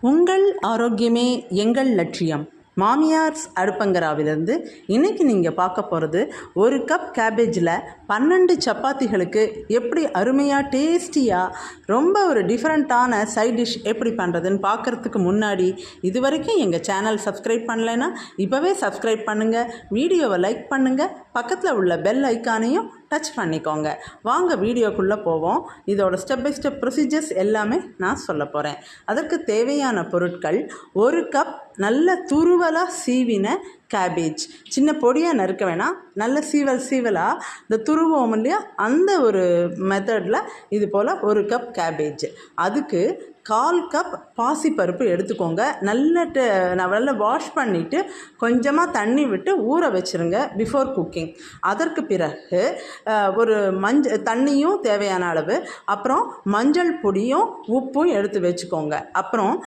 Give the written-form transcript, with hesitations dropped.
உங்கள் ஆரோக்கியமே எங்கள் லட்சியம். மாமியார்ஸ் அடுப்பங்கராவிலிருந்து இன்றைக்கி நீங்கள் பார்க்க போகிறது, ஒரு கப் கேபேஜில் 12 சப்பாத்திகளுக்கு எப்படி அருமையாக டேஸ்டியாக ரொம்ப ஒரு டிஃப்ரெண்ட்டான சைட் டிஷ் எப்படி பண்ணுறதுன்னு பார்க்குறதுக்கு முன்னாடி இது வரைக்கும் எங்கள் சேனல் சப்ஸ்கிரைப் பண்ணலைன்னா இப்போவே சப்ஸ்கிரைப் பண்ணுங்கள், வீடியோவை லைக் பண்ணுங்கள், பக்கத்தில் உள்ள பெல் ஐக்கானையும் டச் பண்ணிக்கோங்க. வாங்க வீடியோக்குள்ளே போவோம். இதோட ஸ்டெப் பை ஸ்டெப் ப்ரொசீஜர்ஸ் எல்லாமே நான் சொல்ல போகிறேன். அதற்கு தேவையான பொருட்கள்: ஒரு கப் நல்ல துருவலாக சீவின கேபேஜ். சின்ன பொடியாக நறுக்க வேணாம், நல்ல சீவலாக இந்த துருவோம் இல்லையா, அந்த ஒரு மெத்தடில் இது போல் ஒரு கப் கேபேஜ். அதுக்கு 1/4 கப் பாசிப்பருப்பு எடுத்துக்கோங்க. நல்லா வாஷ் பண்ணிவிட்டு கொஞ்சமாக தண்ணி விட்டு ஊற வச்சுருங்க பிஃபோர் குக்கிங். அதற்கு பிறகு ஒரு தண்ணியும் தேவையான அளவு, அப்புறம் மஞ்சள் பொடியும் உப்பும் எடுத்து வச்சுக்கோங்க. அப்புறம்